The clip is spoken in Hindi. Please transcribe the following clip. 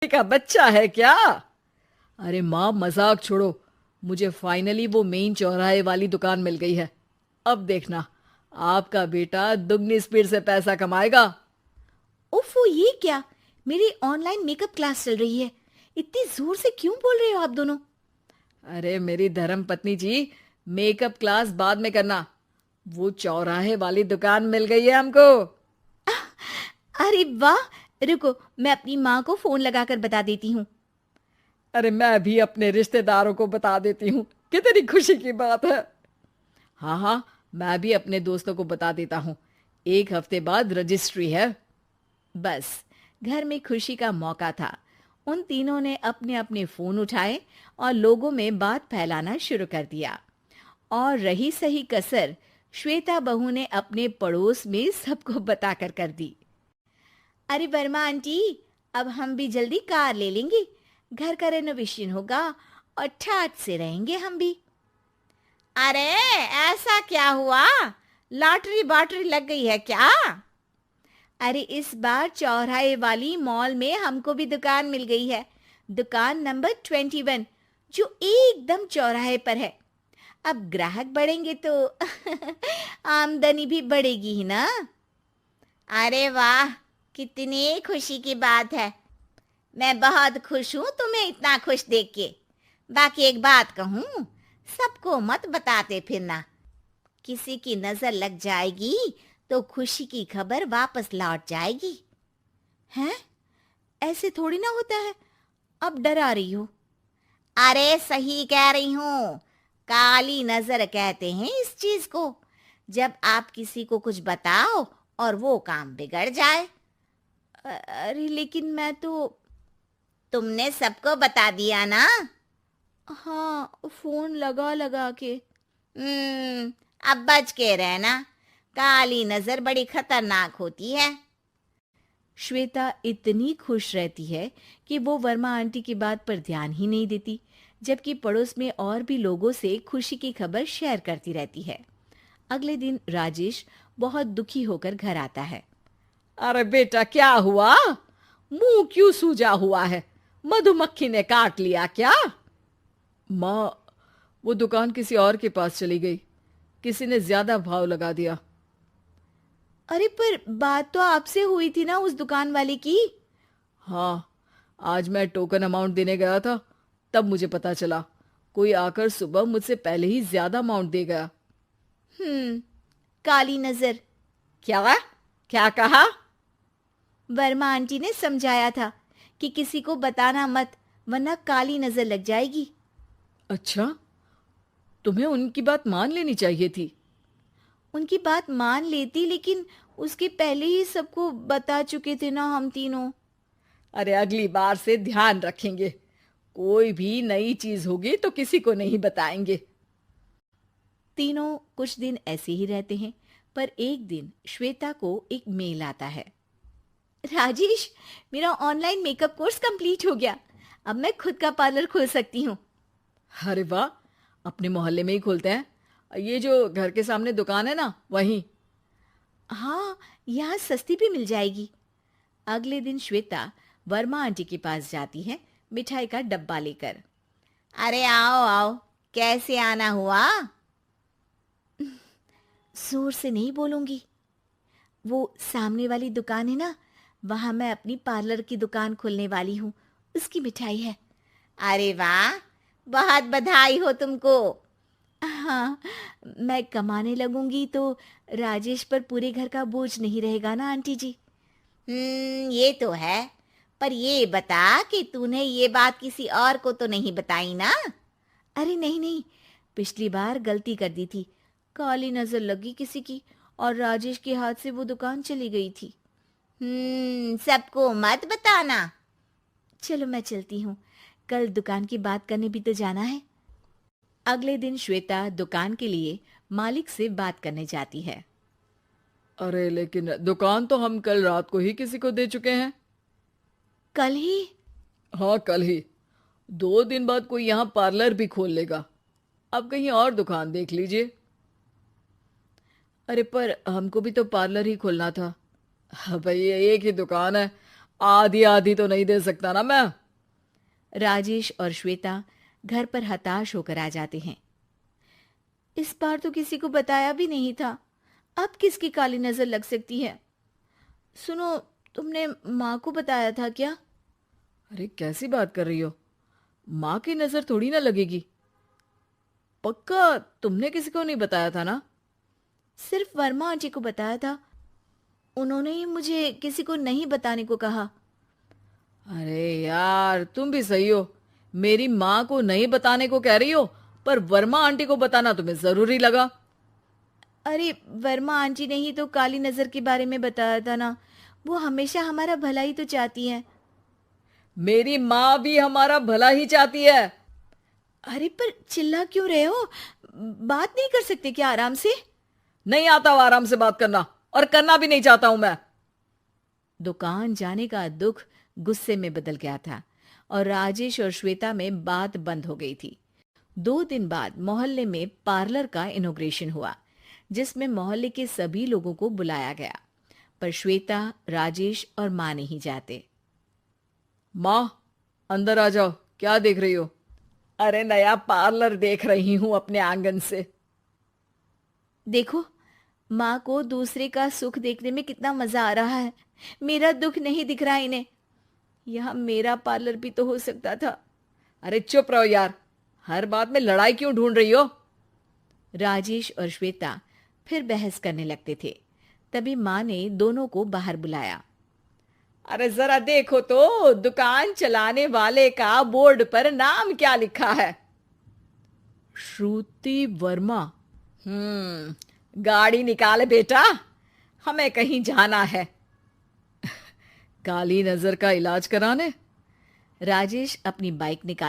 का बच्चा है क्या? अरे माँ, मजाक छोड़ो। मुझे फाइनली वो मेन चौराहे वाली दुकान मिल गई है। अब देखना, आपका बेटा दुगनी स्पीड से पैसा कमाएगा। उफ़ो, ये क्या? मेरी ऑनलाइन मेकअप क्लास चल रही है। इतनी जोर से क्यों बोल रहे हो आप दोनों? अरे मेरी धर्म पत्नी जी, मेकअप क्लास बाद में करना। वो चौराहे वाली दुकान मिल गई है हमको। अरे वाह! रुको, मैं अपनी माँ को फोन लगाकर बता देती हूँ। अरे मैं भी अपने रिश्तेदारों को बता देती हूँ। कितनी खुशी की बात है। हाँ हाँ, मैं भी अपने दोस्तों को बता देता हूँ। 1 हफ्ते बाद रजिस्ट्री है। बस, घर में खुशी का मौका था। उन तीनों ने अपने अपने फोन उठाए और लोगों में बात फैलाना शुरू कर दिया। और रही सही कसर, श्वेता बहू ने अपने पड़ोस में सबको बताकर कर दी। अरे वर्मा आंटी, अब हम भी जल्दी कार ले लेंगे। घर का रेनोवेशन होगा और ठाट से रहेंगे हम भी। अरे, ऐसा क्या हुआ? लॉटरी बाटरी लग गई है क्या? अरे, इस बार चौराहे वाली मॉल में हमको भी दुकान मिल गई है। दुकान नंबर 21, जो एकदम चौराहे पर है। अब ग्राहक बढ़ेंगे तो आमदनी भी बढ़ेगी ही ना। अरे वाह, कितनी खुशी की बात है। मैं बहुत खुश हूँ तुम्हें इतना खुश देख के। बाकी एक बात कहूँ, सबको मत बताते फिरना। किसी की नजर लग जाएगी तो खुशी की खबर वापस लौट जाएगी। हैं? ऐसे थोड़ी ना होता है। अब डरा रही हो। अरे सही कह रही हूँ। काली नजर कहते हैं इस चीज को, जब आप किसी को कुछ बताओ और वो काम बिगड़ जाए। अरे लेकिन मैं तो। तुमने सबको बता दिया ना? हाँ, फोन लगा लगा के। अब बच के रहना। काली नजर बड़ी खतरनाक होती है। श्वेता इतनी खुश रहती है कि वो वर्मा आंटी की बात पर ध्यान ही नहीं देती, जबकि पड़ोस में और भी लोगों से खुशी की खबर शेयर करती रहती है। अगले दिन राजेश बहुत दुखी होकर घर आता है। अरे बेटा, क्या हुआ? मुंह क्यों सूजा हुआ है? मधुमक्खी ने काट लिया क्या? माँ, वो दुकान किसी और के पास चली गई। किसी ने ज्यादा भाव लगा दिया। अरे पर बात तो आपसे हुई थी ना उस दुकान वाले की। हाँ, आज मैं टोकन अमाउंट देने गया था, तब मुझे पता चला। कोई आकर सुबह मुझसे पहले ही ज्यादा अमाउंट दे गया। हम्म, काली नजर। क्या? क्या कहा? वर्मा आंटी ने समझाया था कि किसी को बताना मत, वरना काली नजर लग जाएगी। अच्छा, तुम्हें उनकी बात मान लेनी चाहिए थी। उनकी बात मान लेती, लेकिन उसके पहले ही सबको बता चुके थे ना हम तीनों। अरे अगली बार से ध्यान रखेंगे। कोई भी नई चीज होगी तो किसी को नहीं बताएंगे। तीनों कुछ दिन ऐसे ही रहते हैं, पर एक दिन श्वेता को एक मेल आता है। राजेश, मेरा ऑनलाइन मेकअप कोर्स कंप्लीट हो गया। अब मैं खुद का पार्लर खोल सकती हूँ। अरे वाह, अपने मोहल्ले में ही खोलते हैं। ये जो घर के सामने दुकान है ना, वहीं। हाँ, यहाँ सस्ती भी मिल जाएगी। अगले दिन श्वेता वर्मा आंटी के पास जाती है, मिठाई का डब्बा लेकर। अरे आओ आओ, कैसे आना हुआ? जोर से नहीं बोलूंगी। वो सामने वाली दुकान है ना, वहां मैं अपनी पार्लर की दुकान खोलने वाली हूँ। उसकी मिठाई है। अरे वाह, बहुत बधाई हो तुमको। हाँ, मैं कमाने लगूंगी तो राजेश पर पूरे घर का बोझ नहीं रहेगा ना आंटी जी। ये तो है। पर ये बता कि तूने ये बात किसी और को तो नहीं बताई ना? अरे नहीं नहीं, पिछली बार गलती कर दी थी। काली नजर लगी किसी की और राजेश के हाथ से वो दुकान चली गई थी। सबको मत बताना। चलो मैं चलती हूँ, कल दुकान की बात करने भी तो जाना है। अगले दिन श्वेता दुकान के लिए मालिक से बात करने जाती है। अरे लेकिन दुकान तो हम कल रात को ही किसी को दे चुके हैं। कल ही? हाँ, कल ही। 2 दिन बाद कोई यहाँ पार्लर भी खोल लेगा। अब कहीं और दुकान देख लीजिए। अरे पर हमको भी तो पार्लर ही खोलना था। हाँ भाई, एक ही दुकान है। आधी आधी तो नहीं दे सकता ना मैं। राजेश और श्वेता घर पर हताश होकर आ जाते हैं। इस बार तो किसी को बताया भी नहीं था, अब किसकी काली नजर लग सकती है? सुनो, तुमने माँ को बताया था क्या? अरे कैसी बात कर रही हो? माँ की नजर थोड़ी ना लगेगी। पक्का तुमने किसी को नहीं बताया था ना? सिर्फ वर्मा आंटी को बताया था, उन्होंने ही मुझे किसी को नहीं बताने को कहा। अरे यार तुम भी सही हो, मेरी माँ को नहीं बताने को कह रही हो, पर वर्मा आंटी को बताना तुम्हें जरूरी लगा। अरे वर्मा आंटी ने ही तो काली नजर के बारे में बताया था ना, वो हमेशा हमारा भला ही तो चाहती है। मेरी माँ भी हमारा भला ही चाहती है। अरे पर चिल्ला क्यों रहे हो? बात नहीं कर सकते क्या आराम से? नहीं आता वो आराम से बात करना, और करना भी नहीं चाहता हूं मैं। दुकान जाने का दुख गुस्से में बदल गया था और राजेश और श्वेता में बात बंद हो गई थी। 2 दिन बाद मोहल्ले में पार्लर का इनॉग्रेशन हुआ, जिसमें मोहल्ले के सभी लोगों को बुलाया गया, पर श्वेता, राजेश और माँ नहीं जाते। माँ अंदर आ जाओ, क्या देख रही हो? अरे नया पार्लर देख रही हूं अपने आंगन से। देखो, माँ को दूसरे का सुख देखने में कितना मजा आ रहा है, मेरा दुख नहीं दिख रहा इन्हें। यह मेरा पार्लर भी तो हो सकता था। अरे चुप रहो यार, हर बात में लड़ाई क्यों ढूंढ रही हो? राजेश और श्वेता फिर बहस करने लगते थे। तभी माँ ने दोनों को बाहर बुलाया। अरे जरा देखो तो दुकान चलाने वाले का बोर्ड पर नाम क्या लिखा है? श्रुति वर्मा। गाड़ी निकाले बेटा, हमें कहीं जाना है। काली नजर का इलाज कराने? राजेश अपनी बाइक निकाल